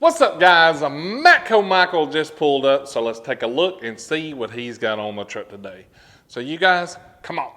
What's up, guys? Matco Michael just pulled up, so let's take a look and see what he's got on the truck today. So you guys, come on.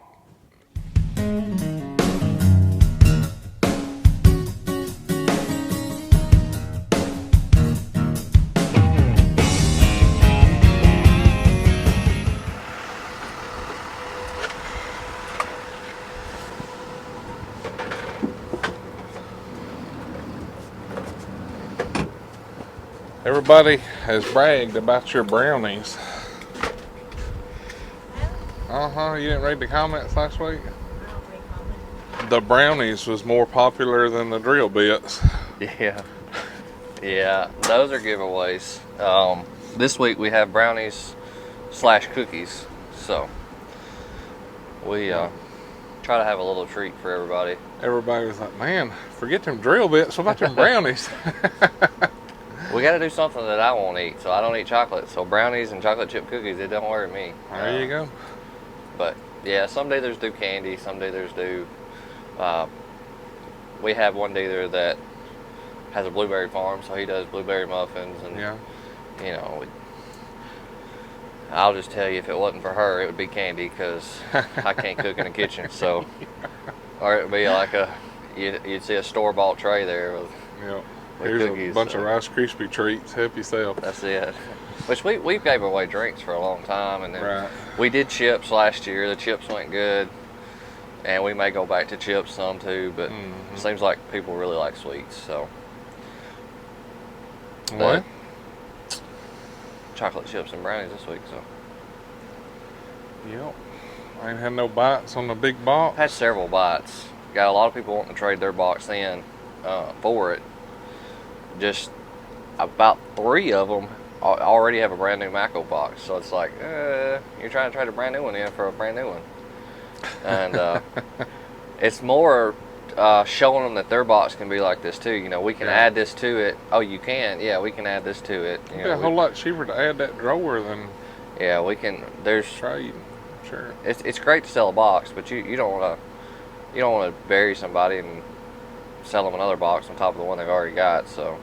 Everybody has bragged about your brownies. You didn't read the comments last week? I don't read comments. The brownies was more popular than the drill bits. Yeah, those are giveaways. This week we have brownies / cookies, so we try to have a little treat for everybody. Everybody was like, man, forget them drill bits, what about them brownies? We got to do something that I won't eat, so I don't eat chocolate. So brownies and chocolate chip cookies, it don't worry me. There you go. But yeah, some dealers do candy, some dealers do. We have one dealer that has a blueberry farm, so he does blueberry muffins, and you know, I'll just tell you, if it wasn't for her, it would be candy, because I can't cook in the kitchen. So, or it'd be like you'd see a store-bought tray there with. Yep. With Here's cookies, a bunch of Rice Krispie treats. Help yourself. That's it. Which we gave away drinks for a long time, and then Right. we did chips last year. The chips went good, and we may go back to chips some too. But it seems like people really like sweets, so. What? Chocolate chips and brownies this week, so. Yep. I ain't had no bites on the big box. Had several bites. Got a lot of people wanting to trade their box in for it. Just about 3 of them already have a brand new Matco box, so it's like you're trying to trade a brand new one in for a brand new one, and it's more showing them that their box can be like this too. You know, we can add this to it. Oh, you can? Yeah, we can add this to it. It'd be a whole lot cheaper to add that drawer than we can. There's trade. Sure. It's great to sell a box, but you don't want to bury somebody and sell them another box on top of the one they've already got. So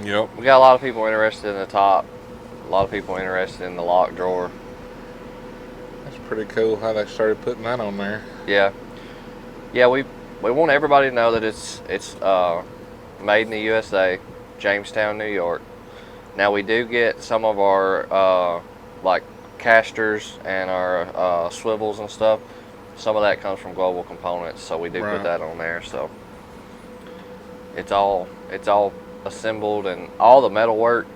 Yep. we got a lot of people interested in the top, a lot of people interested in the lock drawer. That's pretty cool how they started putting that on there. Yeah, we want everybody to know that it's made in the USA, Jamestown, New York. Now we do get some of our like casters and our swivels and stuff. Some of that comes from Global Components, so we do put that on there. So it's all assembled, and all the metal work,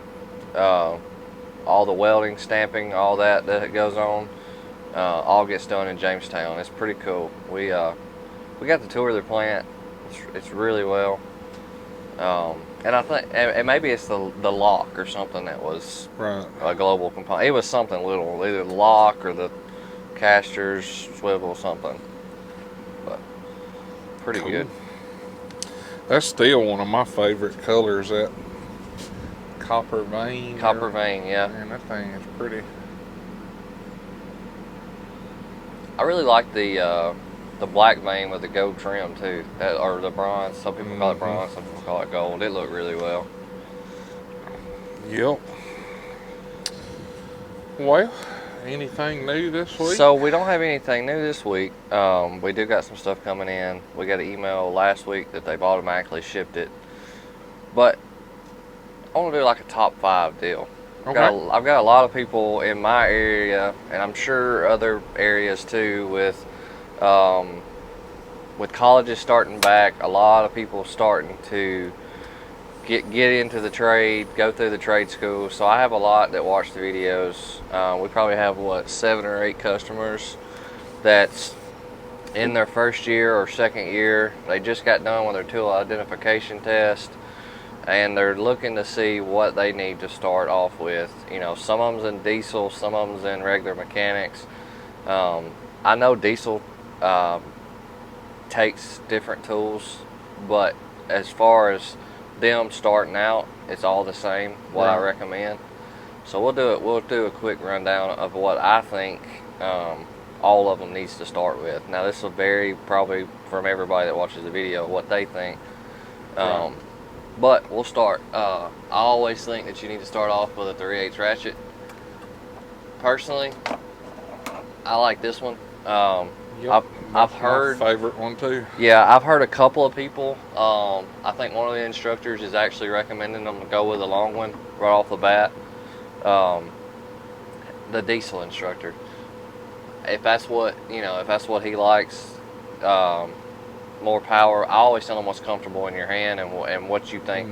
all the welding, stamping, all that goes on, all gets done in Jamestown. It's pretty cool. We got to tour their plant. It's really well, and I think, and maybe it's the lock or something that was a Global Component. It was something little, either the lock or the casters, swivel, something, but pretty good. That's still one of my favorite colors, that copper vein. Copper vein, yeah. Man, that thing is pretty. I really like the black vein with the gold trim too, or the bronze. Some people call it bronze, some people call it gold. It looked really well. Yep. Well, anything new this week? So we don't have anything new this week. We do got some stuff coming in. We got an email last week that they've automatically shipped it, but I want to do like a top 5 deal. Okay. I've got a lot of people in my area, and I'm sure other areas too, with colleges starting back. A lot of people starting to get into the trade, go through the trade school. So I have a lot that watch the videos. We probably have 7 or 8 customers that's in their first year or second year. They just got done with their tool identification test, and they're looking to see what they need to start off with. You know, some of them's in diesel, some of them's in regular mechanics. I know diesel takes different tools, but as far as them starting out, it's all the same, what I recommend. So we'll do a quick rundown of what I think all of them needs to start with. Now this will vary probably from everybody that watches the video what they think. But we'll start. I always think that you need to start off with a 3/8 ratchet. Personally, I like this one. Yep, I've heard my favorite one too. Yeah, I've heard a couple of people. I think one of the instructors is actually recommending them to go with a long one right off the bat. The diesel instructor. If that's what he likes, more power. I always tell them what's comfortable in your hand and what you think.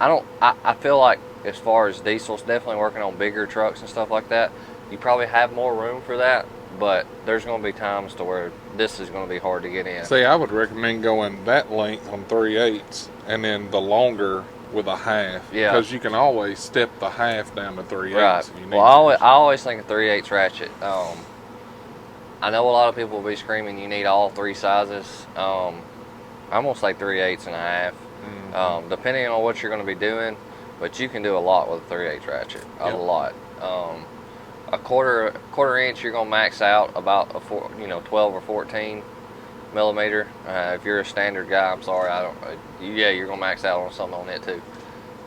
I feel like as far as diesels, definitely working on bigger trucks and stuff like that, you probably have more room for that. But there's going to be times to where this is going to be hard to get in. See, I would recommend going that length on 3/8 and then the longer with a half. Yeah. Because you can always step the half down to 3/8 Right. if you need Well, I to. always think a 3/8 ratchet. I know a lot of people will be screaming you need all three sizes. I'm going to say 3/8 and a half. Depending on what you're going to be doing. But you can do a lot with a 3/8 ratchet. A lot. A quarter inch, you're gonna max out about a 12 or 14 millimeter. If you're a standard guy, I'm sorry, you're gonna max out on something on it too.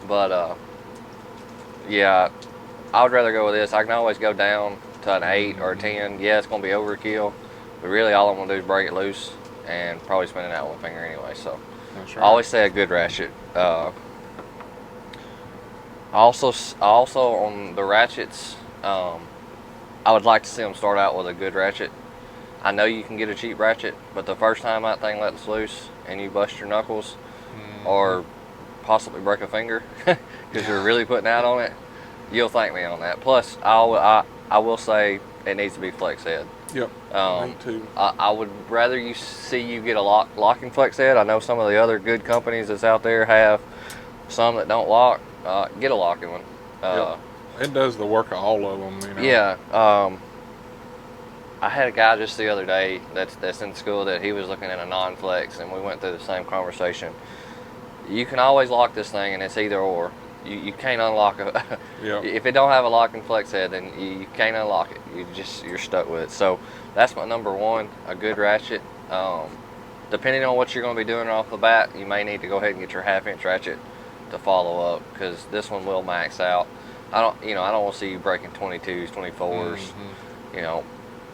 But yeah, I would rather go with this. I can always go down to an 8 or a 10. Yeah, it's gonna be overkill, but really all I'm gonna do is break it loose and probably spin it out with one finger anyway. So That's I right. always say a good ratchet. Also on the ratchets. I would like to see them start out with a good ratchet. I know you can get a cheap ratchet, but the first time that thing lets loose and you bust your knuckles or possibly break a finger because you're really putting out on it, you'll thank me on that. Plus, I will say it needs to be flex head. Yep. Me too. I would rather see you get a locking flex head. I know some of the other good companies that's out there have some that don't lock. Get a locking one. Yep. It does the work of all of them, Yeah. I had a guy just the other day that's in school that he was looking at a non-flex, and we went through the same conversation. You can always lock this thing, and it's either or. You can't unlock it. Yep. If it don't have a locking flex head, then you can't unlock it. You're stuck with it. So that's my number one, a good ratchet. Depending on what you're going to be doing off the bat, you may need to go ahead and get your 1/2 inch ratchet to follow up, because this one will max out. I don't want to see you breaking 22s, 24s.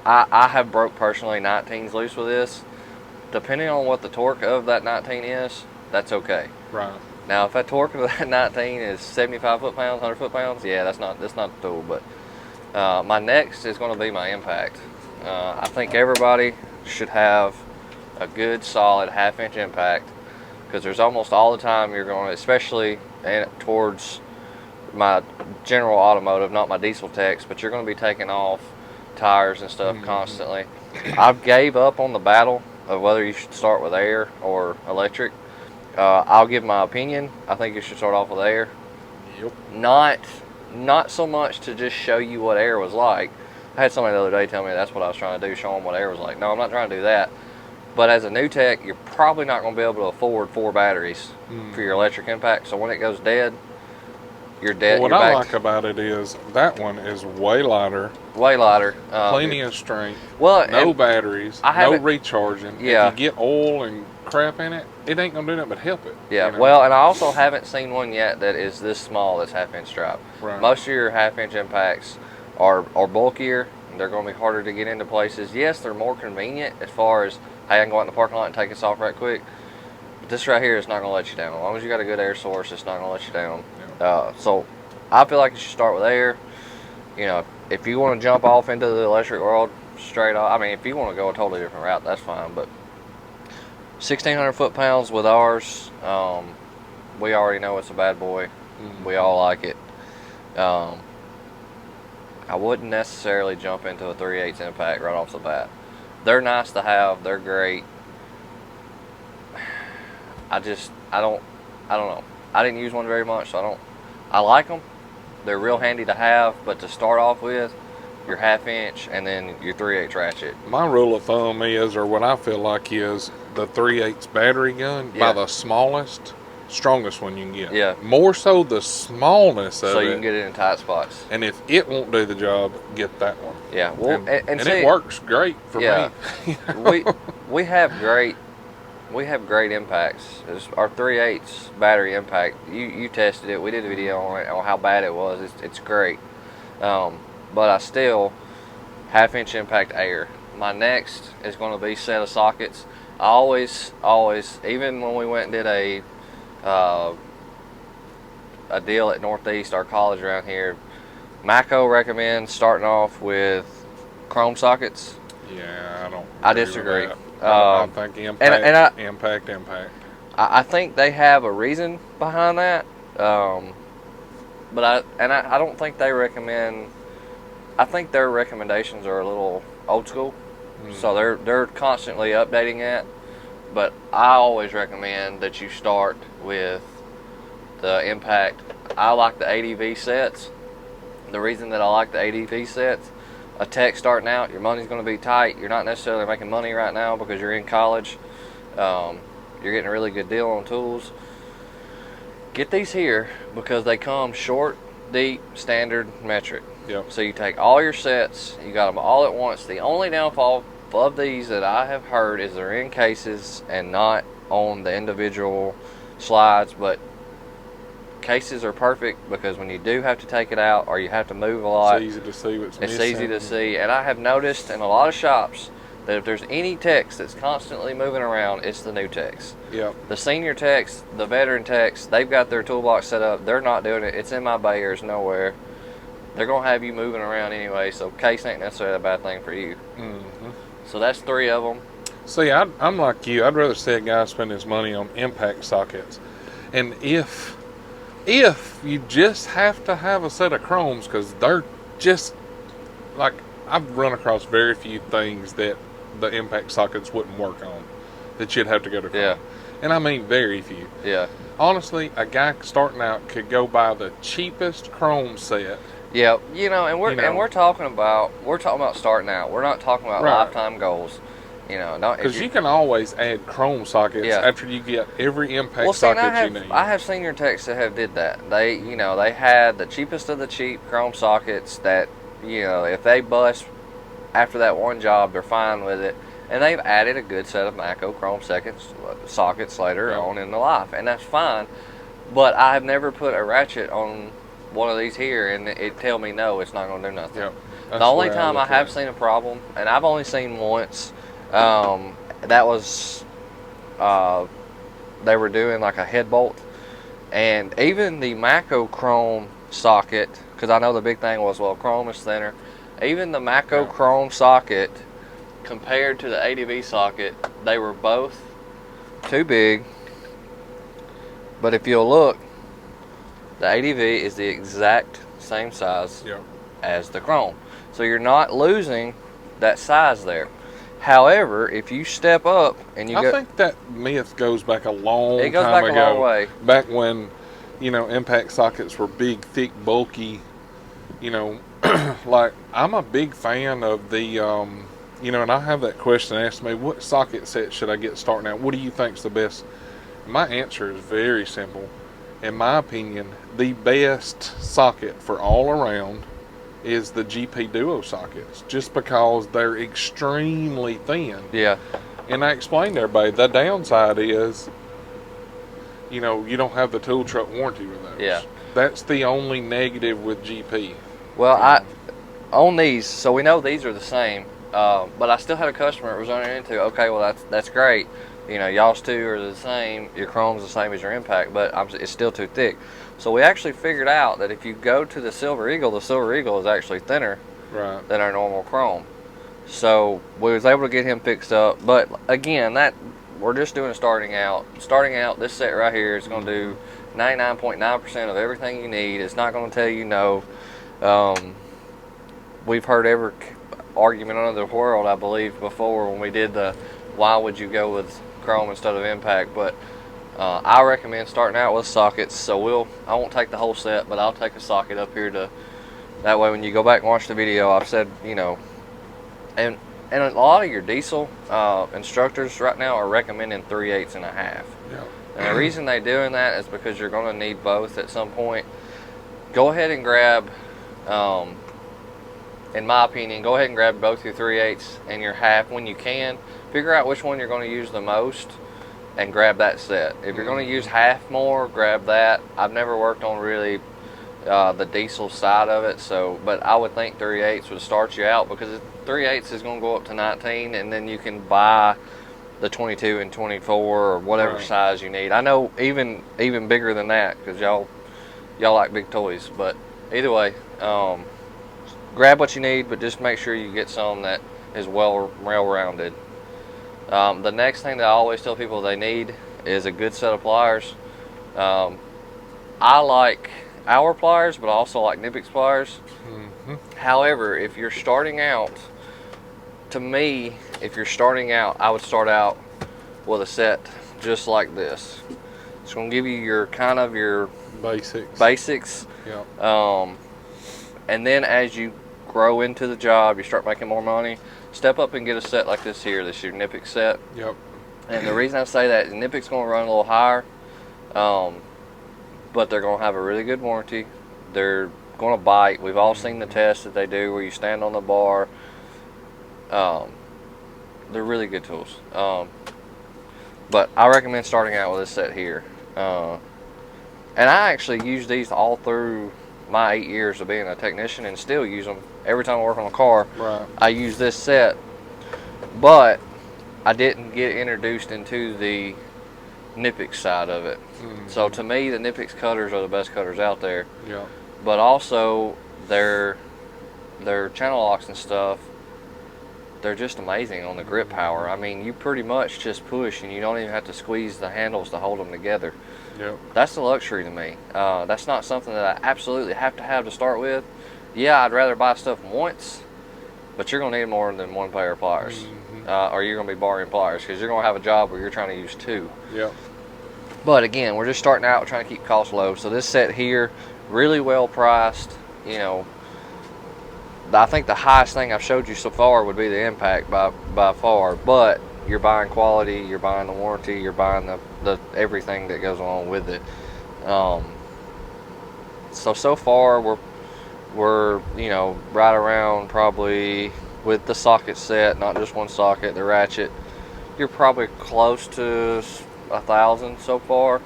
I have broke personally 19s loose with this. Depending on what the torque of that 19 is, that's okay. Right. Now, if that torque of that 19 is 75 foot-pounds, 100 foot-pounds, yeah, that's not the tool. But my next is going to be my impact. I think everybody should have a good, solid 1/2 inch impact, because there's almost all the time you're going, especially towards my general automotive, not my diesel techs, but you're going to be taking off tires and stuff constantly. I've gave up on the battle of whether you should start with air or electric. I'll give my opinion. I think you should start off with air. Yep. Not so much to just show you what air was like. I had somebody the other day tell me that's what I was trying to do, show them what air was like. No, I'm not trying to do that. But as a new tech, you're probably not going to be able to afford 4 batteries for your electric impact. So when it goes dead, you're dead. What you're I back like about it is that one is way lighter, way lighter. plenty of strength, Well, no and batteries, I no haven't- recharging. Yeah. If you get oil and crap in it, it ain't going to do nothing but help it. yeah. you know? Well, and I also haven't seen one yet that is this small, that's 1/2 inch drop. Right. Most of your 1/2 inch impacts are bulkier. They're going to be harder to get into places. Yes, they're more convenient as far as, hey, I can go out in the parking lot and take this off right quick. But this right here is not going to let you down. As long as you got a good air source, it's not going to let you down. So I feel like you should start with air. If you want to jump off into the electric world straight off, I mean, if you want to go a totally different route, that's fine. But 1,600 foot-pounds with ours, we already know it's a bad boy. We all like it. I wouldn't necessarily jump into a 3/8 impact right off the bat. They're nice to have. They're great. I don't know. I didn't use one very much, so I like them. They're real handy to have, but to start off with, your 1/2 inch and then your 3/8 ratchet. My rule of thumb is, or what I feel like is, the 3/8 battery gun Yeah. by the smallest, strongest one you can get. Yeah. More so the smallness of So it. you can get it in tight spots. And if it won't do the job, get that one. Yeah. Well, and and see, it works great for Yeah. me. we have great we have great impacts. Our 3/8 battery impact, you tested it. We did a video on it, on how bad it was. It's great. But I still 1/2 inch impact air. My next is going to be set of sockets. I always, even when we went and did a deal at Northeast, our college around here, Matco recommends starting off with chrome sockets. Yeah, I disagree. I think impact, impact. I think they have a reason behind that, but I don't think they recommend. I think their recommendations are a little old school, so they're constantly updating it. But I always recommend that you start with the impact. I like the ADV sets. The reason that I like the ADV sets, a tech starting out, your money's going to be tight. You're not necessarily making money right now because you're in college. You're getting a really good deal on tools. Get these here because they come short, deep, standard, metric. Yep. So you take all your sets, you got them all at once. The only downfall of these that I have heard is they're in cases and not on the individual slides, but cases are perfect because when you do have to take it out or you have to move a lot, it's easy to see what's it's missing. easy to see. And I have noticed in a lot of shops that if there's any techs that's constantly moving around, it's the new techs. Yep. The senior techs, the veteran techs, they've got their toolbox set up. They're not doing it. It's in my bayers nowhere. They're going to have you moving around anyway, so case ain't necessarily a bad thing for you. So that's 3 of them. See, I'm like you. I'd rather see a guy spend his money on impact sockets. And if you just have to have a set of chromes, because they're just, like, I've run across very few things that the impact sockets wouldn't work on, that you'd have to go to chrome. Yeah. And I mean very few. Yeah. Honestly, a guy starting out could go buy the cheapest chrome set. Yeah, and we're talking about starting out. We're not talking about lifetime goals. Because you can always add chrome sockets after you get every impact socket you need. I have senior techs that have did that. They had the cheapest of the cheap chrome sockets that, if they bust after that one job, they're fine with it. And they've added a good set of Matco chrome sockets later on in the life, and that's fine. But I have never put a ratchet on one of these here and it tell me no, it's not going to do nothing. Yep. The only time I have seen a problem, and I've only seen once, that was they were doing like a head bolt, and even the Matco chrome socket, because I know the big thing was, well, chrome is thinner. Even the Matco chrome socket compared to the ADV socket, they were both too big. But if you'll look, the ADV is the exact same size as the chrome. So you're not losing that size there. However, if you step up and you I think that myth goes back a long time ago. It goes back a long way. Back when, impact sockets were big, thick, bulky. Like, I'm a big fan of the, and I have that question asked me, what socket set should I get starting out? What do you think's the best? My answer is very simple. In my opinion, the best socket for all around is the GP Duo sockets, just because they're extremely thin. Yeah. And I explained to everybody, the downside is, you don't have the tool truck warranty with those. Yeah. That's the only negative with GP. Well, on these, so we know these are the same, but I still had a customer that was running into, okay, well, that's great. Y'all's two are the same, your chrome's the same as your impact, but it's still too thick. So we actually figured out that if you go to the Silver Eagle is actually thinner than our normal chrome. So we was able to get him fixed up, but again, we're just doing starting out. Starting out, this set right here is going to do 99.9% of everything you need. It's not going to tell you no. We've heard every argument under the world, I believe, before when we did the why would you go with chrome instead of impact, but I recommend starting out with sockets. So I won't take the whole set, but I'll take a socket up here that way when you go back and watch the video, I've said, and a lot of your diesel instructors right now are recommending 3/8 and a half. Yeah. And the reason they're doing that is because you're going to need both at some point. Go ahead and grab, in my opinion, go ahead and grab both your 3/8 and your half when you can. Figure out which one you're going to use the most. and grab that set. If you're going to use half more, grab that. I've never worked on really the diesel side of it, so but I would think 3/8 would start you out, because 3/8 is going to go up to 19, and then you can buy the 22 and 24 or whatever size you need. I know even bigger than that, because y'all like big toys. But either way, grab what you need, but just make sure you get some that is well-rounded. The next thing that I always tell people they need is a good set of pliers. I like our pliers, but I also like Nitpix pliers. However, if you're starting out, to me, if you're starting out, I would start out with a set just like this. It's going to give you your kind of your basics. Yep. And then as you grow into the job, you start making more money, step up and get a set like this here. This is your Nitpix set. Yep. And the reason I say that is Nitpix going to run a little higher, but they're going to have a really good warranty. They're going to bite. We've all seen the tests that they do where you stand on the bar. They're really good tools. But I recommend starting out with this set here. And I actually use these all through my 8 years of being a technician, and still use them every time I work on a car. Right. I use this set, but I didn't get introduced into the Nitpix side of it. So to me, the Nitpix cutters are the best cutters out there. Yeah. But also their channel locks and stuff, they're just amazing on the grip power. I mean, you pretty much just push and you don't even have to squeeze the handles to hold them together. Yep. That's the luxury to me. That's not something that I absolutely have to start with. Yeah, I'd rather buy stuff once, but you're going to need more than one pair of pliers. Or you're going to be borrowing pliers, because you're going to have a job where you're trying to use two. Yep. But again, we're just starting out trying to keep costs low. So this set here, really well priced. You know, I think the highest thing I've showed you so far would be the impact by far. But you're buying quality, you're buying the warranty, you're buying the everything that goes along with it. So far we're you know, right around, probably with the socket set, not just one socket, the ratchet, you're probably close to 1,000 so far.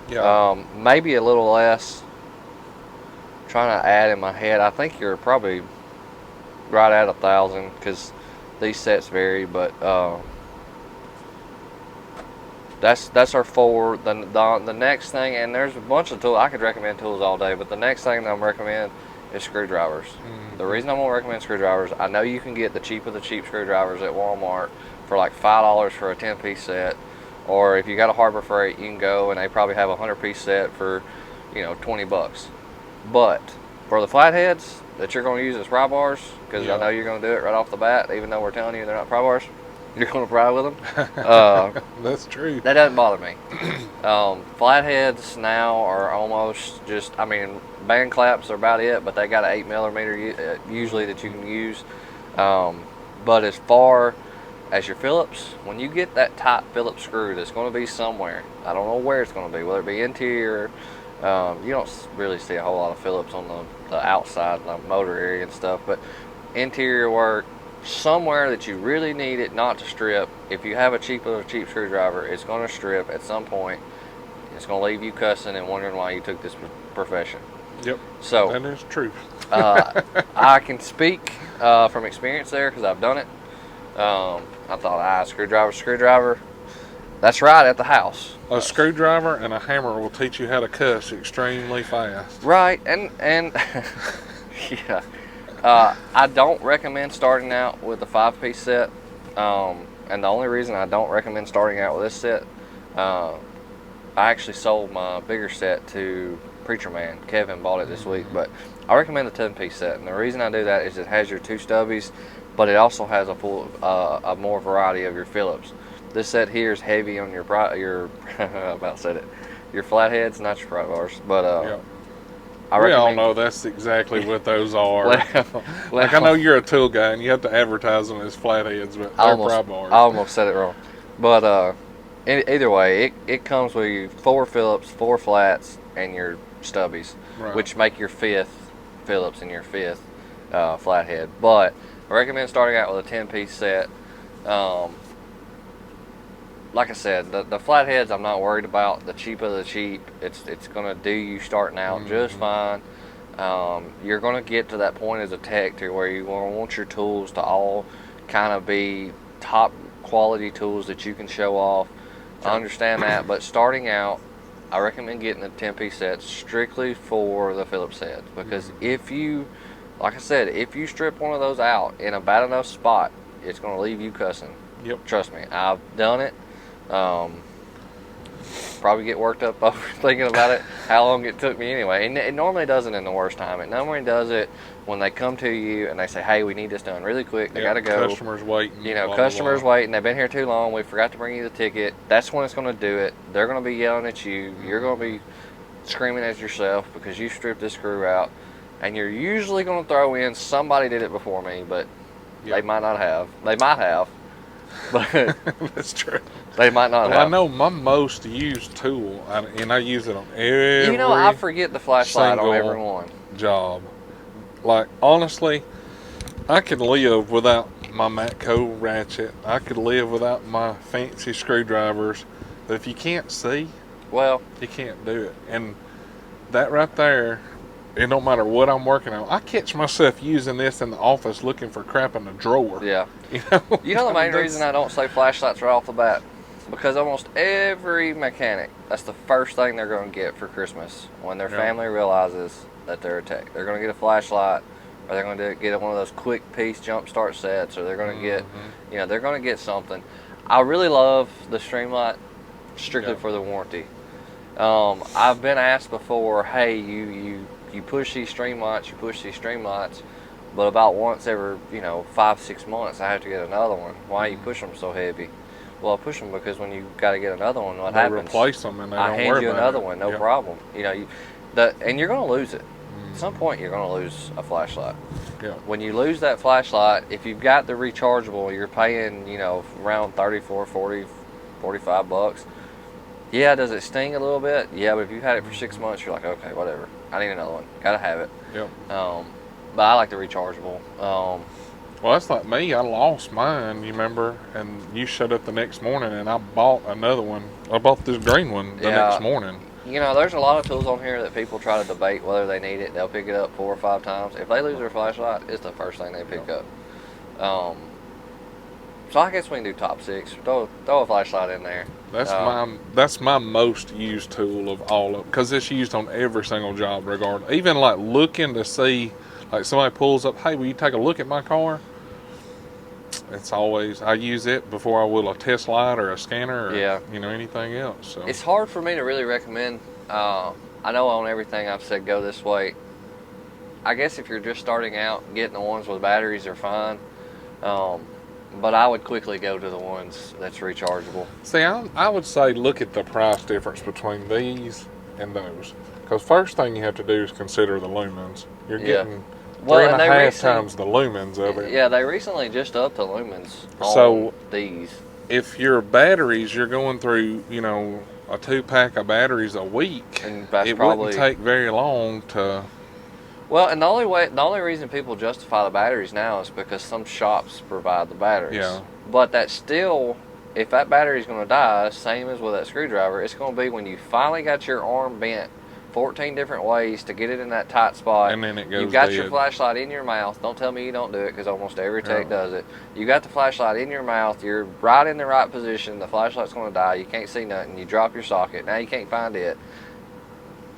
Yeah. Maybe a little less. Trying to add in my head, I think you're probably right at 1,000, because these sets vary. But that's our four. The next thing, and there's a bunch of tools. I could recommend tools all day, but the next thing that I'm recommend is screwdrivers. The reason I'm gonna recommend screwdrivers, I know you can get the cheap of the cheap screwdrivers at Walmart for like $5 for a 10-piece set, or if you got a Harbor Freight, you can go and they probably have a 100-piece set for, you know, $20. But for the flatheads that you're going to use as pry bars, because I know you're going to do it right off the bat, even though we're telling you they're not pry bars, you're going to pry with them. That's true. That doesn't bother me. Flatheads now are almost just, I mean, band claps are about it, but they got an 8mm usually that you can use. But as far as your Phillips, when you get that tight Phillips screw that's going to be somewhere, I don't know where it's going to be, whether it be interior. You don't really see a whole lot of Phillips on the outside, the motor area and stuff, but interior work, somewhere that you really need it not to strip. If you have a cheap screwdriver, it's going to strip at some point. It's going to leave you cussing and wondering why you took this profession. Yep. So that is true. I can speak from experience there, because I've done it. I thought, screwdriver. That's right, at the house. A screwdriver and a hammer will teach you how to cuss extremely fast. Right, and yeah. I don't recommend starting out with a 5-piece set. And the only reason I don't recommend starting out with this set, I actually sold my bigger set to Preacher Man. Kevin bought it this week, but I recommend the 10-piece set. And the reason I do that is it has your 2 stubbies, but it also has a more variety of your Phillips. This set here is heavy on your about said it, your flatheads, not your pry bars. But we all know that's exactly what those are. Like, I know you're a tool guy and you have to advertise them as flatheads, but they're pry bars. I almost said it wrong. But either way, it comes with 4 Phillips, 4 flats, and your stubbies, which make your 5th Phillips and your 5th flathead. But I recommend starting out with a 10-piece set. like I said, the flatheads I'm not worried about. The cheap of the cheap, it's gonna do you starting out just fine. You're gonna get to that point as a tech to where you want your tools to all kind of be top quality tools that you can show off. I understand that, but starting out, I recommend getting the 10-piece sets strictly for the Phillips heads, because if you, like I said, if you strip one of those out in a bad enough spot, it's going to leave you cussing. Yep. Trust me, I've done it. Probably get worked up over thinking about it, how long it took me anyway. And it normally doesn't in the worst time. It normally does it when they come to you and they say, hey, we need this done really quick. They got to go. Customers waiting. You know, blah, customers blah, blah. waiting. They've been here too long. We forgot to bring you the ticket. That's when it's going to do it. They're going to be yelling at you. You're going to be screaming at yourself because you stripped this screw out. And you're usually going to throw in, somebody did it before me, but they might not have. They might have. But That's true. They might not have. I know my most used tool, and I use it on every You know, I forget the flashlight on every one. job. Like, honestly, I could live without my Matco ratchet. I could live without my fancy screwdrivers. But if you can't see, Well, you can't do it. And that right there, it don't matter what I'm working on. I catch myself using this in the office looking for crap in the drawer. yeah. You know The main reason I don't say flashlights right off the bat, because almost every mechanic, that's the first thing they're going to get for Christmas when their family realizes that they're a tech. They're going to get a flashlight, or they're going to get one of those quick piece jump start sets, or they're going to get, you know, they're going to get something. I really love the Streamlight strictly for the warranty. I've been asked before, hey, you push these Streamlights, but about once every, 5-6 months I have to get another one. Why you push them so heavy? Well, I push them because when you got to get another one, what happens? They replace them and they I don't hand worry you about another it. one, no problem. And you're going to lose it. At some point, you're going to lose a flashlight. Yeah. When you lose that flashlight, if you've got the rechargeable, you're paying, around 34, 40, 45 bucks. Yeah, does it sting a little bit? Yeah, but if you've had it for 6 months, you're like, okay, whatever. I need another one. Gotta have it. Yep. But I like the rechargeable. Well, that's like me. I lost mine, you remember? And you showed up the next morning and I bought another one. I bought this green one the next morning. There's a lot of tools on here that people try to debate whether they need it. They'll pick it up 4 or 5 times. If they lose their flashlight, it's the first thing they pick up. So I guess we can do top 6. Throw a flashlight in there. That's my most used tool of all of them, because it's used on every single job, regardless. Even like looking to see, like somebody pulls up, hey, will you take a look at my car? It's always, I use it before I will a test light or a scanner or anything else. So it's hard for me to really recommend. I know on everything I've said go this way. I guess if you're just starting out, getting the ones with batteries are fine. But I would quickly go to the ones that's rechargeable. See, I would say look at the price difference between these and those. Because first thing you have to do is consider the lumens. You're getting 3.5 times the lumens of it. Yeah, they recently just upped the lumens on these. If your batteries, you're going through, a 2-pack of batteries a week, and it wouldn't take very long to... Well, and the only reason people justify the batteries now is because some shops provide the batteries. Yeah. But that's still, if that battery's going to die, same as with that screwdriver, it's going to be when you finally got your arm bent 14 different ways to get it in that tight spot. And then it goes You've got dead. your flashlight in your mouth. Don't tell me you don't do it, because almost every tech does it. You got the flashlight in your mouth. You're right in the right position. The flashlight's going to die. You can't see nothing. You drop your socket. Now you can't find it.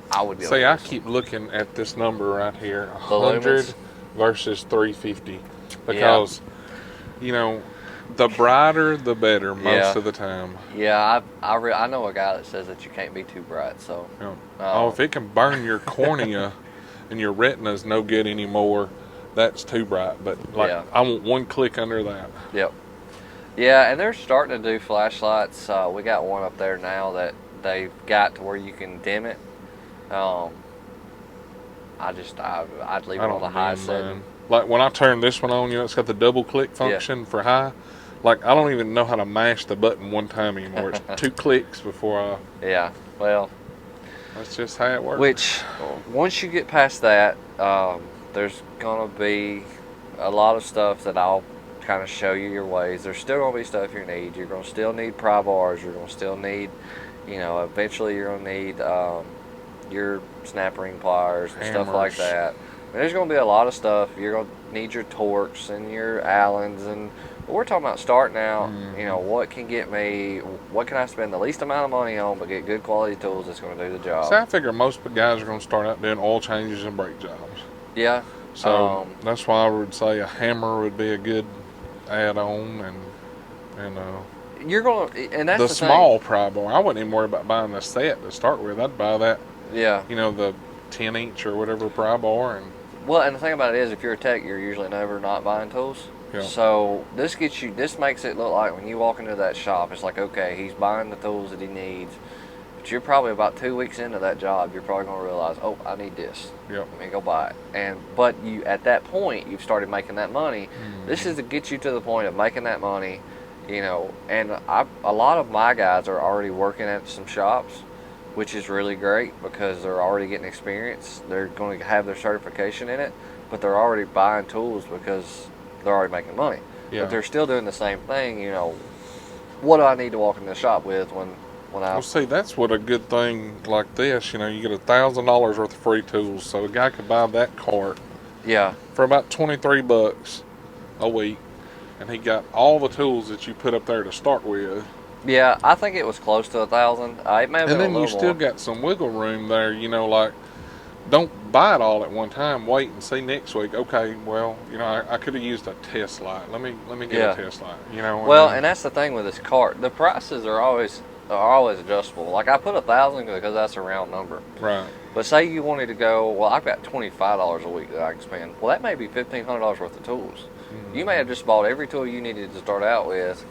I would be. I keep looking at this number right here, 100 lumens versus 350, because the brighter the better most of the time. Yeah, I know a guy that says that you can't be too bright. So if it can burn your cornea and your retina's no good anymore, that's too bright. But I want one click under that. Yep. Yeah, and they're starting to do flashlights. We got one up there now that they've got to where you can dim it. I'd leave it on the high setting. Like when I turn this one on, it's got the double click function for high. Like I don't even know how to mash the button one time anymore. It's 2 clicks before I. Yeah, well, that's just how it works. Which once you get past that, there's gonna be a lot of stuff that I'll kind of show you your ways. There's still going to be stuff you need. You're going to still need pry bars. You're going to still need, eventually you're going to need your snap ring pliers and stuff like Hammers. that. There's going to be a lot of stuff. You're going to need your Torques and your Allens, and we're talking about starting out. What can I spend the least amount of money on but get good quality tools that's going to do the job. So I figure most guys are going to start out doing oil changes and brake jobs. Yeah. So that's why I would say a hammer would be a good add-on, and you're going to, and that's the the small pry bar. I wouldn't even worry about buying the set to start with. I'd buy that. Yeah. The 10-inch or whatever pry bar. Well, and the thing about it is, if you're a tech, you're usually never not buying tools. Yeah. So this makes it look like when you walk into that shop, it's like, okay, he's buying the tools that he needs. But you're probably about 2 weeks into that job, you're probably going to realize, oh, I need this. Yep. Let me go buy it. But you, at that point, you've started making that money. This is to get you to the point of making that money, and a lot of my guys are already working at some shops, which is really great because they're already getting experience. They're going to have their certification in it, but they're already buying tools because they're already making money. Yeah. But they're still doing the same thing, what do I need to walk in the shop with when I... Well, see, that's what a good thing like this, you get $1,000 worth of free tools. So a guy could buy that cart Yeah. for about $23 a week, and he got all the tools that you put up there to start with. Yeah, I think it was close to 1,000. It may have been a And then little you still more. got some wiggle room there, like, don't buy it all at one time. Wait and see next week. Okay, well, I could have used a test light. Let me get a test light. Well, and that's the thing with this cart. The prices are always adjustable. Like I put 1,000 because that's a round number. Right. But say you wanted to go, well, I've got $25 a week that I can spend. Well, that may be $1,500 worth of tools. You may have just bought every tool you needed to start out with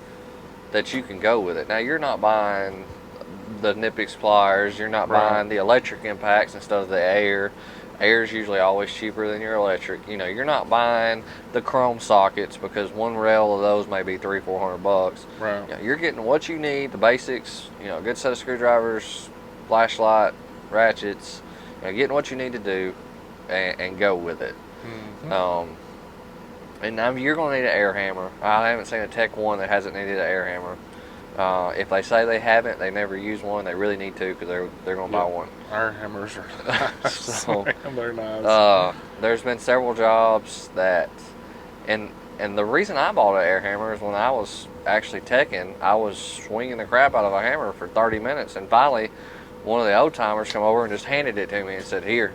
that you can go with it. Now, you're not buying the Nitpix pliers. You're not buying the electric impacts instead of the air. Air is usually always cheaper than your electric. You're not buying the chrome sockets because one rail of those may be $300-400. Right. You're getting what you need, the basics. A good set of screwdrivers, flashlight, ratchets. Getting what you need to do, and go with it. And now you're going to need an air hammer. I haven't seen a Tech 1 that hasn't needed an air hammer. If they say they haven't, they never use one. They really need to because they're going to buy one. Our hammers are nice. So, they're nice. There's been several jobs that, and the reason I bought an air hammer is when I was actually teching, I was swinging the crap out of a hammer for 30 minutes, and finally, one of the old timers come over and just handed it to me and said, "Here,"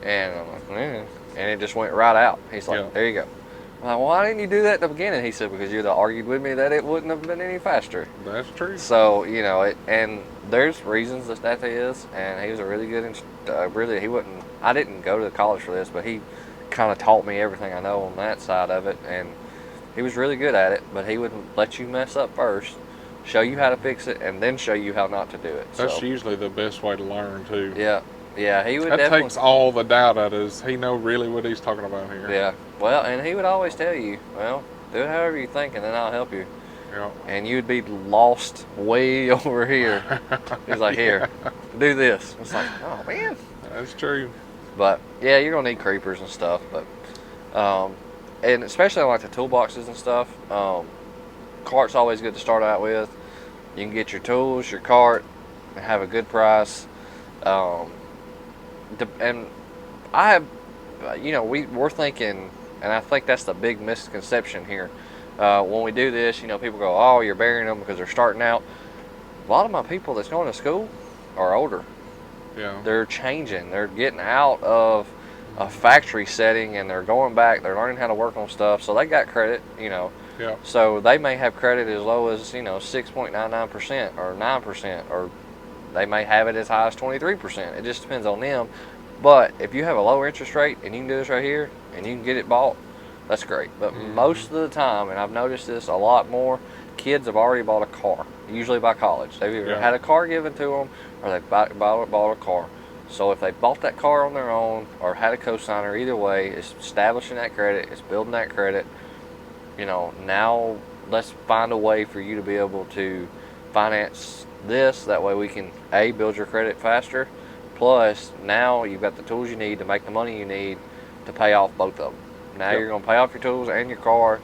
and I'm like, and it just went right out. He's like, "There you go." I'm like, why didn't you do that at the beginning? He said, because you'd have argued with me that it wouldn't have been any faster. That's true. So, and there's reasons that is, and he was a really good, I didn't go to college for this, but he kind of taught me everything I know on that side of it, and he was really good at it, but he would let you mess up first, show you how to fix it, and then show you how not to do it. That's usually the best way to learn, too. Yeah, he would that definitely... takes all the doubt out of us. He know really what he's talking about here. Yeah. Well, and he would always tell you, well, do it however you think, and then I'll help you. Yeah. And you'd be lost way over here. He's like, here, do this. It's like, oh, man. That's true. But, yeah, you're going to need creepers and stuff. But, and especially on, like, the toolboxes and stuff, cart's always good to start out with. You can get your tools, your cart, and have a good price. And I have, we're thinking, and I think that's the big misconception here. When we do this, people go, oh, you're burying them because they're starting out. A lot of my people that's going to school are older. Yeah. They're changing. They're getting out of a factory setting and they're going back. They're learning how to work on stuff. So they got credit, Yeah. So they may have credit as low as, 6.99% or 9%, or they may have it as high as 23%. It just depends on them. But if you have a lower interest rate and you can do this right here and you can get it bought, that's great. But most of the time, and I've noticed this a lot more, kids have already bought a car, usually by college. They've either had a car given to them or they've bought a car. So if they bought that car on their own or had a cosigner, either way, it's establishing that credit, it's building that credit. Now let's find a way for you to be able to finance this. That way we can, A, build your credit faster. Plus, now you've got the tools you need to make the money you need to pay off both of them. Now you're going to pay off your tools and your car.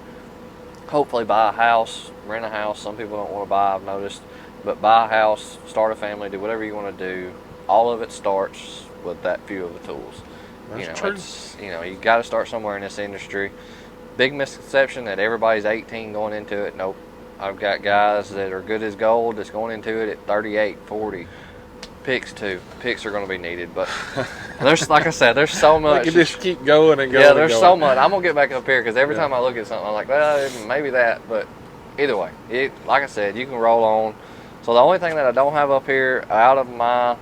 hopefully buy a house, rent a house. Some people don't want to buy, I've noticed. But buy a house, start a family, do whatever you want to do. All of it starts with that few of the tools. That's true. You got to start somewhere in this industry. Big misconception that everybody's 18 going into it. Nope. I've got guys that are good as gold that's going into it at 38, 40. Picks too. Picks are going to be needed, but there's, like I said, there's so much. You just keep going and going. Yeah, there's so much. I'm gonna get back up here because every time I look at something, I'm like, well, maybe that. But either way, like I said, you can roll on. So the only thing that I don't have up here out of my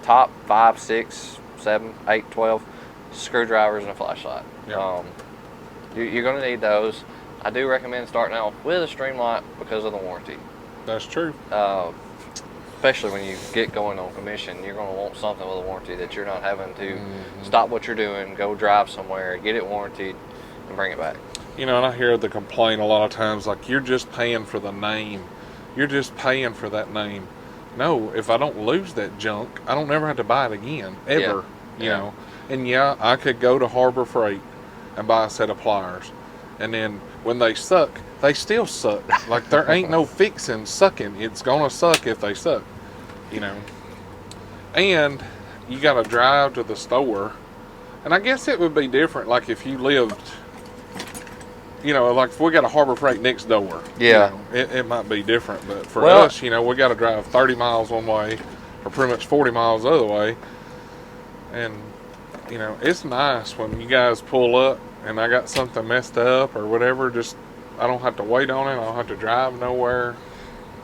top 5, 6, 7, 8, 12 screwdrivers and a flashlight. Yeah. You're going to need those. I do recommend starting out with a Streamlight because of the warranty. That's true. Especially when you get going on commission, you're going to want something with a warranty that you're not having to stop what you're doing, go drive somewhere, get it warranted, and bring it back. And I hear the complaint a lot of times, like, you're just paying for the name. You're just paying for that name. No, if I don't lose that junk, I don't never have to buy it again, ever. You know. And I could go to Harbor Freight and buy a set of pliers. And then when they suck, they still suck. Like, there ain't no fixing sucking. It's gonna suck if they suck, And you gotta drive to the store. And I guess it would be different, like if you lived, like if we got a Harbor Freight next door. Yeah. It might be different. But for us, we gotta drive 30 miles one way or pretty much 40 miles the other way. And, it's nice when you guys pull up and I got something messed up or whatever, just I don't have to wait on it. I don't have to drive nowhere.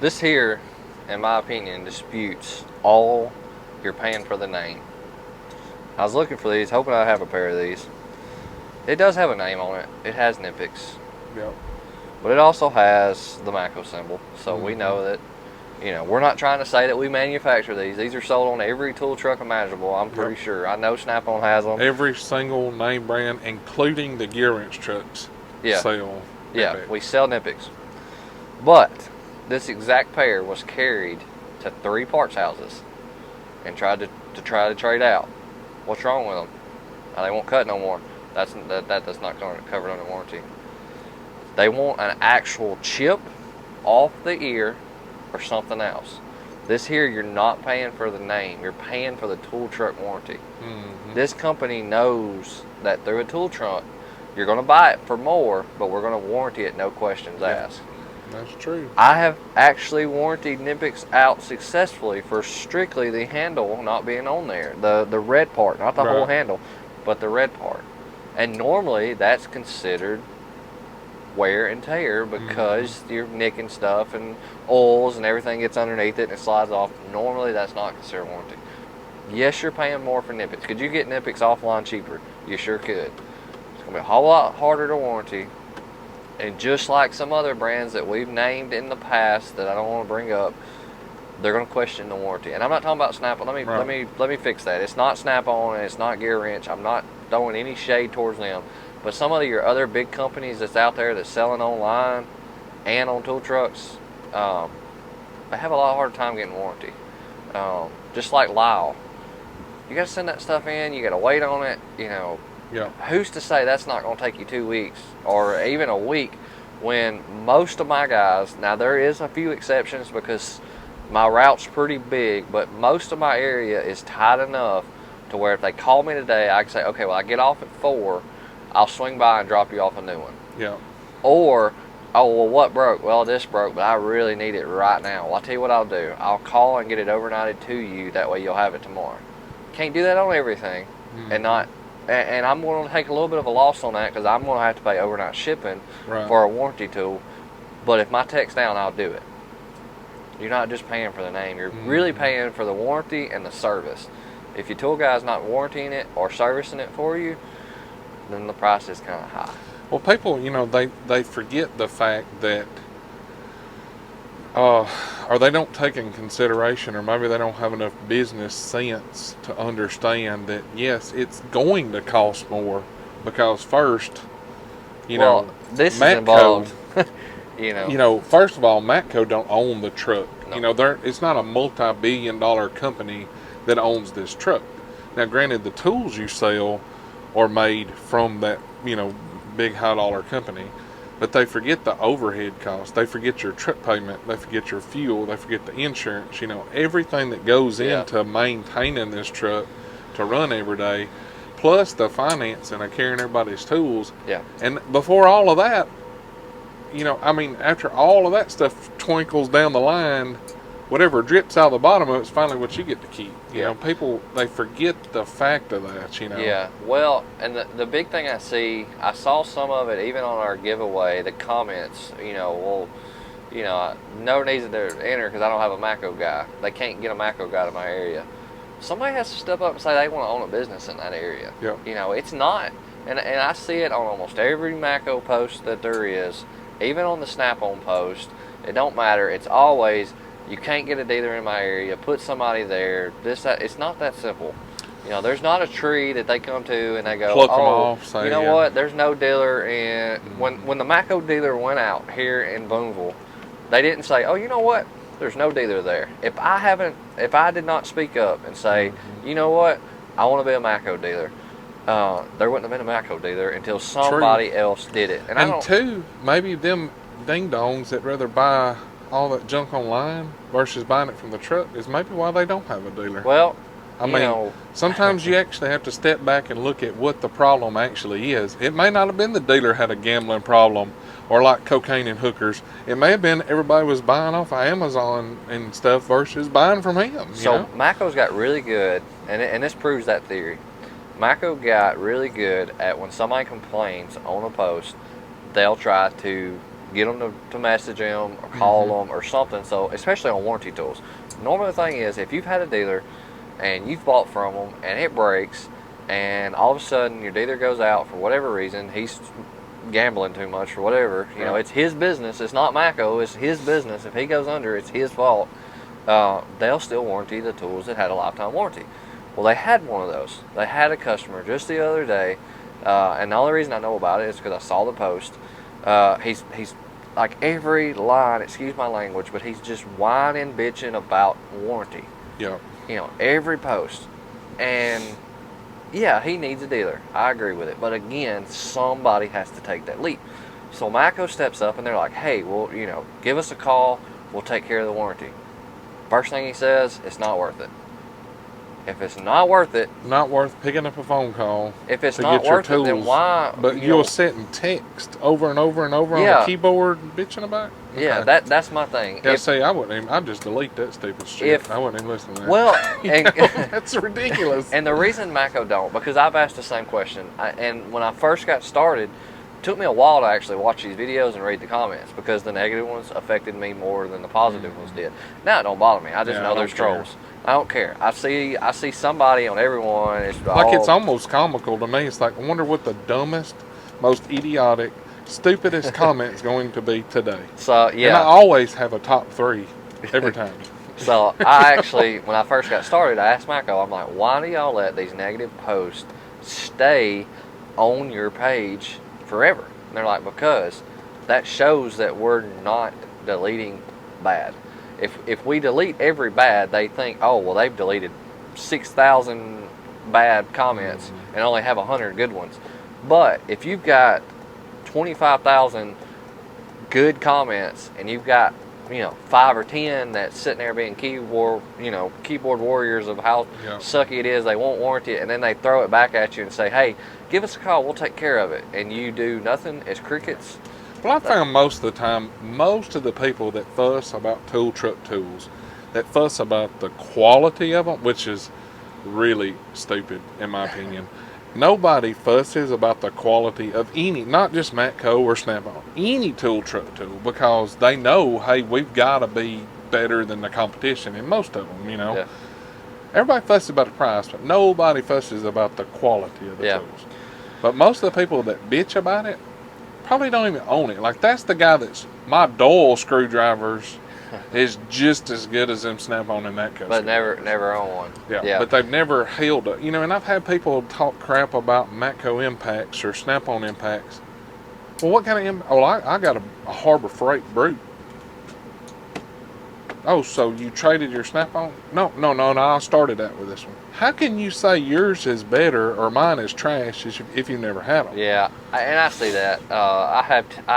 This here, in my opinion, disputes all you're paying for the name. I was looking for these, hoping I'd have a pair of these. It does have a name on it. It has Nitpix. Yep. But it also has the Matco symbol. So we know that, we're not trying to say that we manufacture these. These are sold on every tool truck imaginable, I'm pretty sure. I know Snap-on has them. Every single name brand, including the gear wrench trucks, sell Nitpix. Yeah, we sell Nitpix. But this exact pair was carried to 3 parts houses and tried to trade out. What's wrong with them? They won't cut no more. That's not covered under warranty. They want an actual chip off the ear or something else. This here, you're not paying for the name. You're paying for the tool truck warranty. This company knows that through a tool truck, you're going to buy it for more, but we're going to warranty it, no questions asked. That's true. I have actually warranted Nitpix out successfully for strictly the handle not being on there. The red part, not the whole handle, but the red part. And normally that's considered wear and tear because you're nicking stuff and oils and everything gets underneath it and it slides off. Normally that's not considered warranty. Yes, you're paying more for Nitpix. Could you get Nitpix offline cheaper? You sure could. It's going to be a whole lot harder to warranty. And just like some other brands that we've named in the past that I don't want to bring up, they're going to question the warranty. And I'm not talking about Snap-on. Let me fix that. It's not Snap-on and it's not Gear Wrench. I'm not throwing any shade towards them. But some of your other big companies that's out there that's selling online and on tool trucks, they have a lot harder time getting warranty. Just like Lyle. You got to send that stuff in. You got to wait on it. Who's to say that's not going to take you 2 weeks or even a week when most of my guys, now there is a few exceptions because my route's pretty big, but most of my area is tight enough to where if they call me today, I can say, okay, well, I get off at 4, I'll swing by and drop you off a new one. Yeah. Or, oh, well, what broke? Well, this broke, but I really need it right now. Well, I'll tell you what I'll do. I'll call and get it overnighted to you. That way you'll have it tomorrow. Can't do that on everything. And I'm going to take a little bit of a loss on that because I'm going to have to pay overnight shipping for a warranty tool. But if my tech's down, I'll do it. You're not just paying for the name. You're really paying for the warranty and the service. If your tool guy's not warranting it or servicing it for you, then the price is kind of high. Well, people, they forget the fact that, or they don't take in consideration, or maybe they don't have enough business sense to understand that, yes, it's going to cost more because first, this Matco, is involved. First of all, Matco don't own the truck. No. It's not a multi-billion-dollar company that owns this truck. Now, granted, the tools you sell are made from that, big high-dollar company. But they forget the overhead costs. They forget your trip payment. They forget your fuel. They forget the insurance. You know, everything that goes into maintaining this truck to run every day, plus the financing of carrying everybody's tools. Yeah. And before all of that, you know, I mean, after all of that stuff twinkles down the line, whatever drips out of the bottom of it's finally what you get to keep. You know, people, they forget the fact of that, you know. Yeah, well, and the big thing I saw some of it even on our giveaway, the comments, you know, well, you know, no needs to enter because I don't have a Matco guy. They can't get a Matco guy to my area. Somebody has to step up and say they want to own a business in that area. Yeah. You know, it's not, and I see it on almost every Matco post that there is, even on the Snap-on post. It don't matter. It's always, you can't get a dealer in my area, put somebody there, this, that. It's not that simple. You know, there's not a tree that they come to and they go, pluck them oh, off, say, you know what, there's no dealer in, when the Matco dealer went out here in Booneville, they didn't say, oh, you know what, there's no dealer there. If I did not speak up and say, you know what, I want to be a Matco dealer, there wouldn't have been a Matco dealer until somebody else did it. And two, maybe them ding-dongs that rather buy all that junk online versus buying it from the truck is maybe why they don't have a dealer. Well, I mean, sometimes you actually have to step back and look at what the problem actually is. It may not have been the dealer had a gambling problem or like cocaine and hookers. It may have been everybody was buying off of Amazon and stuff versus buying from him. So Matco's got really good, and this proves that theory. Matco got really good at when somebody complains on a post, they'll try to get them to message them or call them or something. So especially on warranty tools. Normally the thing is, if you've had a dealer and you've bought from them and it breaks, and all of a sudden your dealer goes out for whatever reason, he's gambling too much or whatever, you know, it's his business, it's not Matco, it's his business. If he goes under, it's his fault. They'll still warranty the tools that had a lifetime warranty. Well, they had one of those. They had a customer just the other day, and the only reason I know about it is because I saw the post. He's like every line, excuse my language, but he's just whining, bitching about warranty. Yeah. You know, every post. And yeah, he needs a dealer. I agree with it. But again, somebody has to take that leap. So Matco steps up and they're like, hey, well, you know, give us a call. We'll take care of the warranty. First thing he says, it's not worth it. If it's not worth it, not worth picking up a phone call. If it's not worth it, then why? But you'll sit and text over and over and over on the keyboard bitching about it? Okay. Yeah, that's my thing. Yeah, see, I'd just delete that stupid shit. I wouldn't even listen to that. Well, and, that's ridiculous. And the reason Matco don't, because I've asked the same question, and when I first got started, it took me a while to actually watch these videos and read the comments because the negative ones affected me more than the positive ones did. Now it don't bother me. I just know there's trolls. I don't care. I see somebody on everyone. It's almost comical to me. It's like, I wonder what the dumbest, most idiotic, stupidest comment's going to be today. So yeah, and I always have a top 3 every time. So I actually, when I first got started, I asked Matco, I'm like, why do y'all let these negative posts stay on your page forever? And they're like, because that shows that we're not deleting bad. If we delete every bad, they think, oh, well, they've deleted 6,000 bad comments and only have 100 good ones. But if you've got 25,000 good comments and you've got, 5 or 10 that's sitting there being keyboard warriors of how sucky it is, they won't warranty it, and then they throw it back at you and say, hey, give us a call, we'll take care of it, and you do nothing, it's crickets. Well, I found most of the time, most of the people that fuss about tool truck tools, that fuss about the quality of them, which is really stupid in my opinion. Nobody fusses about the quality of any, not just Matco or Snap-on, any tool truck tool, because they know, hey, we've got to be better than the competition in most of them, Yeah. Everybody fusses about the price, but nobody fusses about the quality of the tools. But most of the people that bitch about it probably don't even own it. Like, that's the guy that's, my Doyle screwdrivers is just as good as them Snap-on and Matco. But never own one. Yeah, but they've never held it. And I've had people talk crap about Matco impacts or Snap-on impacts. Well, what kind of impact? Oh, I got a Harbor Freight Brute. Oh, so you traded your Snap-on? No, I started out with this one. How can you say yours is better or mine is trash if you never had them? Yeah, and I see that. I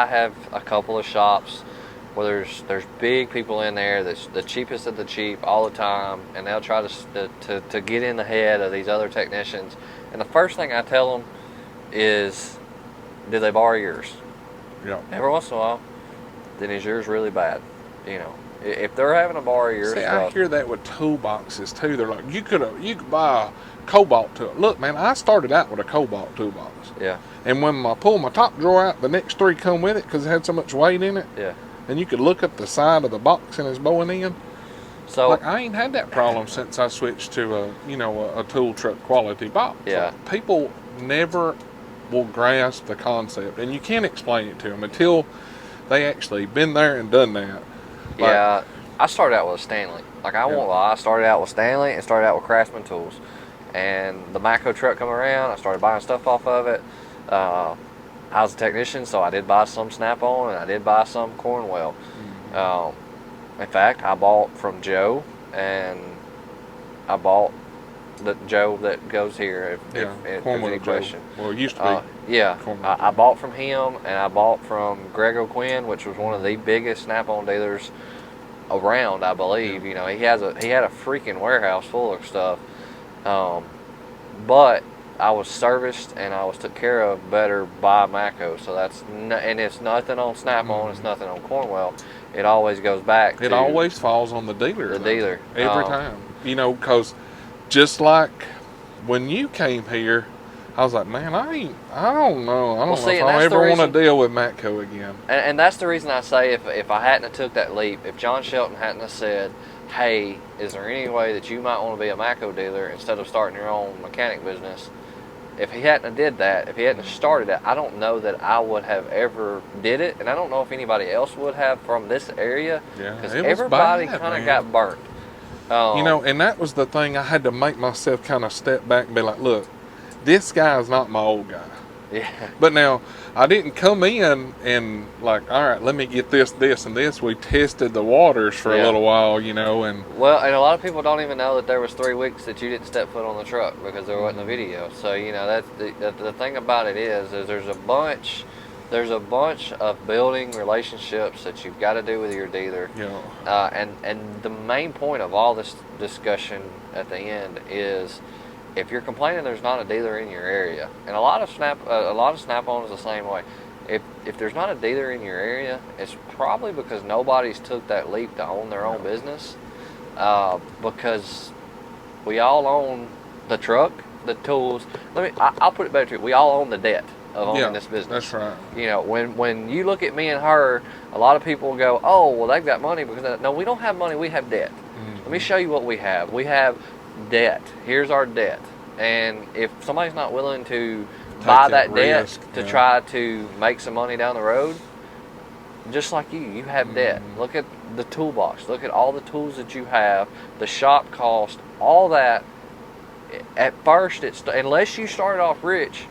have a couple of shops where there's big people in there that's the cheapest of the cheap all the time, and they'll try to get in the head of these other technicians. And the first thing I tell them is, did they borrow yours? Yeah. Every once in a while, then is yours really bad? You know, if they're having to borrow your See, stuff. I hear that with toolboxes too. They're like, you could buy a Cobalt tool. Look, man, I started out with a Cobalt toolbox. Yeah. And when I pulled my top drawer out, the next three come with it because it had so much weight in it. Yeah. And you could look up the side of the box and it's bowing in. So like, I ain't had that problem since I switched to a tool truck quality box. Yeah. So people never will grasp the concept, and you can't explain it to them until they actually been there and done that. Like, yeah, I started out with a Stanley. Like, I won't lie, I started out with Stanley and started out with Craftsman tools. And the Matco truck come around, I started buying stuff off of it. I was a technician, so I did buy some Snap-on and I did buy some Cornwell. In fact, I bought from Joe, and I bought the Joe that goes here. If there's any question. Well, it used to be. I bought from him, and I bought from Greg O'Quinn, which was one of the biggest Snap-on dealers around, I believe. You know, he had a freaking warehouse full of stuff. But I was serviced and I was took care of better by Matco. So and it's nothing on Snap-on, it's nothing on Cornwell. It always goes back to... It always falls on the dealer. The dealer. Every time. You know, because just like when you came here, I was like, man, I don't know. I don't know if I ever want to deal with Matco again. And that's the reason I say if I hadn't have took that leap, if John Shelton hadn't have said, hey, is there any way that you might want to be a Matco dealer instead of starting your own mechanic business? If he hadn't have did that, if he hadn't have started it, I don't know that I would have ever did it, and I don't know if anybody else would have from this area, because everybody kind of got burnt. You know, and that was the thing. I had to make myself kind of step back and be like, look, this guy's not my old guy. Yeah. But now, I didn't come in and like, all right, let me get this, and this. We tested the waters for a little while, you know, and... Well, and a lot of people don't even know that there was 3 weeks that you didn't step foot on the truck because there wasn't a video. So, you know, that's the thing about it is there's a bunch of building relationships that you've got to do with your dealer. Yeah. And the main point of all this discussion at the end is, if you're complaining there's not a dealer in your area, and a lot of Snap-on is the same way. If there's not a dealer in your area, it's probably because nobody's took that leap to own their own business. Because we all own the truck, the tools. I'll put it better to you. We all own the debt of owning this business. That's right. You know, when you look at me and her, a lot of people go, oh, well, they've got money because no, we don't have money. We have debt. Let me show you what we have. We have debt. Here's our debt. And if somebody's not willing to buy that debt to try to make some money down the road, just like you have debt. Look at the toolbox. Look at all the tools that you have, the shop cost, all that. At first, unless you started off rich,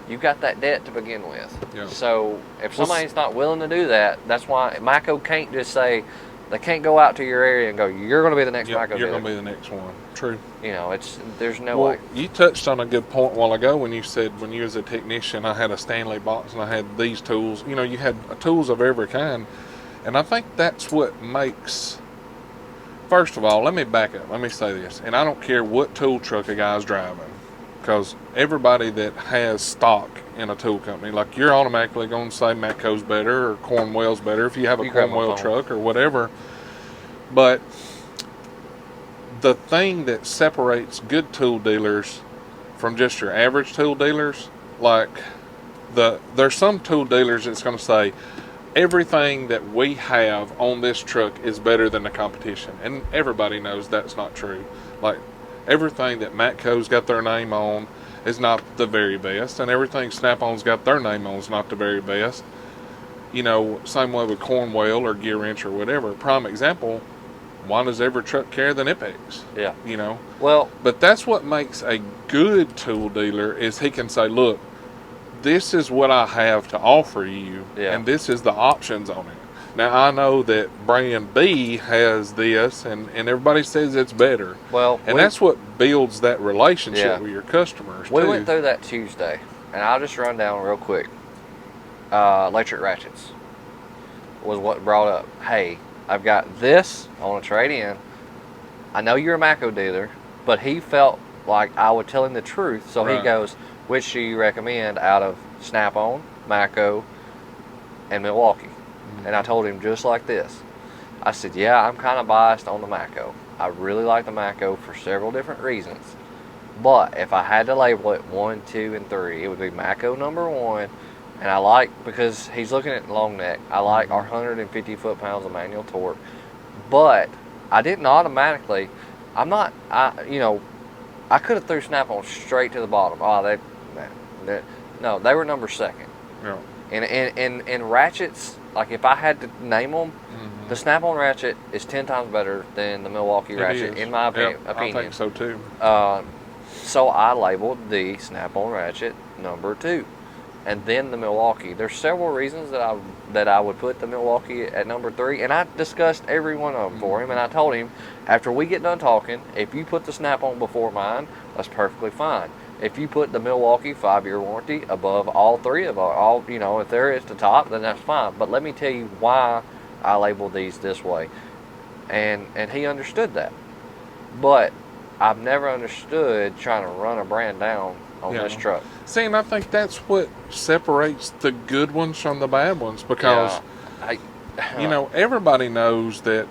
you've got that debt to begin with. Yeah. So if somebody's not willing to do that, that's why Matco can't just say, they can't go out to your area and go, you're going to be the next Matco dealer. You're going to be the next one. True. You know, there's no way. You touched on a good point a while ago when you said when you was a technician, I had a Stanley box and I had these tools. You know, you had tools of every kind. And I think that's what makes... First of all, let me back up. Let me say this. And I don't care what tool truck a guy's driving, because everybody that has stock in a tool company, like, you're automatically going to say Matco's better or Cornwell's better if you have a Cornwell truck or whatever. But the thing that separates good tool dealers from just your average tool dealers, like, there's some tool dealers that's going to say everything that we have on this truck is better than the competition, and everybody knows that's not true. Like, everything that Matco's got their name on is not the very best, and everything Snap-on's got their name on is not the very best. You know, same way with Cornwell or Gear Wrench or whatever. Prime example, why does every truck carry the Nitpix? Yeah. You know? Well, but that's what makes a good tool dealer, is he can say, look, this is what I have to offer you, and this is the options on it. Now I know that brand B has this, and everybody says it's better. Well, and that's what builds that relationship with your customers. We too. went through that Tuesday, and I'll just run down real quick. Electric ratchets was what brought up. Hey, I've got this. I want to trade in. I know you're a Matco dealer, but he felt like I would tell him the truth. So he goes, which do you recommend out of Snap-on, Matco, and Milwaukee? And I told him just like this. I said, yeah, I'm kind of biased on the Matco. I really like the Matco for several different reasons. But if I had to label it 1, 2, and 3, it would be Matco number 1. And I like, because he's looking at long neck, I like our 150 foot-pounds of manual torque. But I didn't automatically, I could have threw Snap-on straight to the bottom. Oh, no, they were number 2nd. Yeah. And ratchets, like if I had to name them, the Snap-on ratchet is 10 times better than the Milwaukee ratchet, in my opinion. I think so too. So I labeled the Snap-on ratchet number 2, and then the Milwaukee. There's several reasons that I would put the Milwaukee at number 3, and I discussed every one of them for him. And I told him, after we get done talking, if you put the Snap-on before mine, that's perfectly fine. If you put the Milwaukee 5-year warranty above all 3 of all, if they're at the top, then that's fine. But let me tell you why I labeled these this way. And he understood that. But I've never understood trying to run a brand down on this truck. See, and I think that's what separates the good ones from the bad ones, because everybody knows that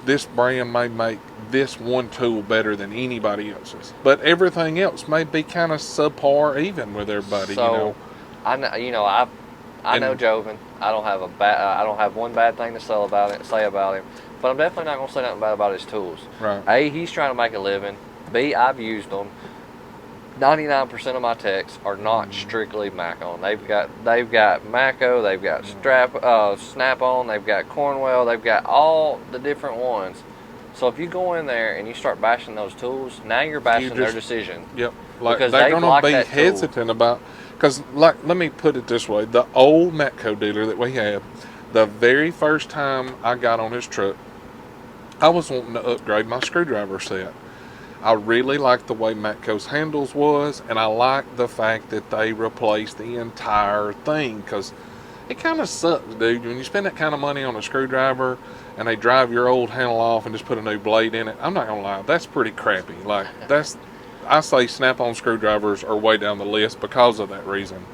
this brand may make this one tool better than anybody else's, but everything else may be kind of subpar even with everybody. So I know Joven. I don't have one bad thing to say about him, but I'm definitely not going to say nothing bad about his tools. Right. A, he's trying to make a living. B, I've used them. 99% of my techs are not strictly Mac-on. They've got Matco, they've got Snap-on, they've got Cornwell, they've got all the different ones. So if you go in there and you start bashing those tools, now you're bashing their decision. Yep. Like because they're going to be hesitant about, because let me put it this way: the old Matco dealer that we had, the very first time I got on his truck, I was wanting to upgrade my screwdriver set. I really liked the way Matco's handles was, and I liked the fact that they replaced the entire thing, because it kind of sucks, dude, when you spend that kind of money on a screwdriver and they drive your old handle off and just put a new blade in it. I'm not gonna lie, that's pretty crappy. Like, I say Snap-on screwdrivers are way down the list because of that reason.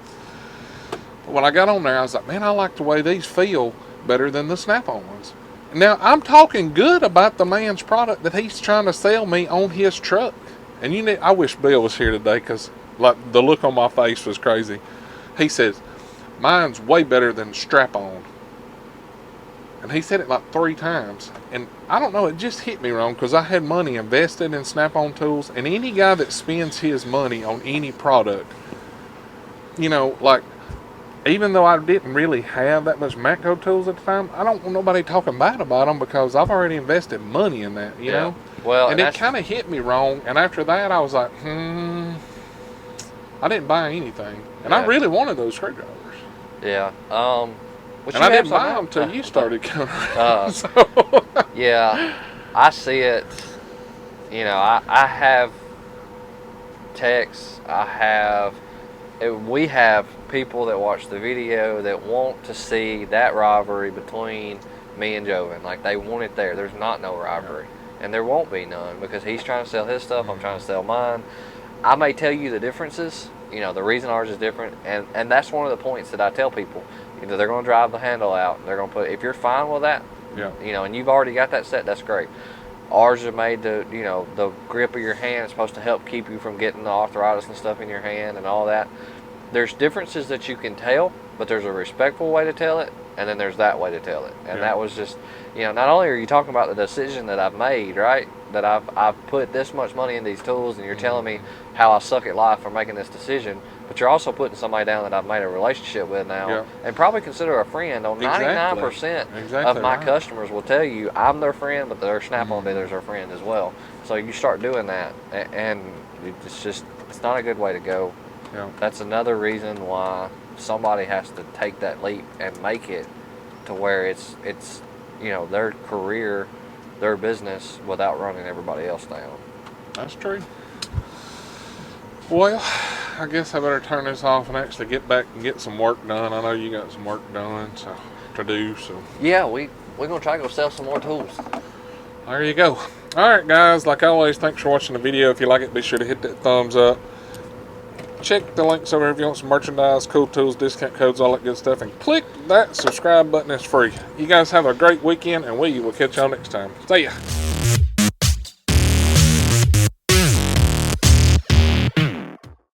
But when I got on there, I was like, man, I like the way these feel better than the Snap-on ones. Now, I'm talking good about the man's product that he's trying to sell me on his truck. And I wish Bill was here today, because like the look on my face was crazy. He says, mine's way better than Strap-on. And he said it like 3 times. And I don't know, it just hit me wrong, because I had money invested in Snap-on tools. And any guy that spends his money on any product, like, even though I didn't really have that much Matco tools at the time, I don't want nobody talking bad about them, because I've already invested money in that, you know? Well, and it kind of hit me wrong. And after that, I was like, I didn't buy anything. And I really wanted those screwdrivers. Yeah. And I didn't buy them until you started coming around. Yeah, I see it. I have texts. We have people that watch the video that want to see that rivalry between me and Joven. Like, they want it there. There's not no rivalry. And there won't be none, because he's trying to sell his stuff, I'm trying to sell mine. I may tell you the differences, the reason ours is different, and that's one of the points that I tell people. They're going to drive the handle out. They're going to put, if you're fine with that, and you've already got that set, that's great. Ours are made to, the grip of your hand is supposed to help keep you from getting the arthritis and stuff in your hand and all that. There's differences that you can tell, but there's a respectful way to tell it, and then there's that way to tell it. And that was just, not only are you talking about the decision that I've made, right, that I've put this much money in these tools, and you're telling me how I suck at life for making this decision, but you're also putting somebody down that I've made a relationship with now, and probably consider a friend. On 99% of my customers will tell you I'm their friend, but their Snap-on dealers are friend as well. So you start doing that, and it's not a good way to go. That's another reason why somebody has to take that leap and make it to where it's their career, their business without running everybody else down. That's true. Well, I guess I better turn this off and actually get back and get some work done. I know you got some work done to do. So yeah, we're gonna try to go sell some more tools. There you go. All right, guys. Like always, thanks for watching the video. If you like it, be sure to hit that thumbs up. Check the links over here if you want some merchandise, cool tools, discount codes, all that good stuff. And click that subscribe button. It's free. You guys have a great weekend, and we will catch y'all next time. See ya.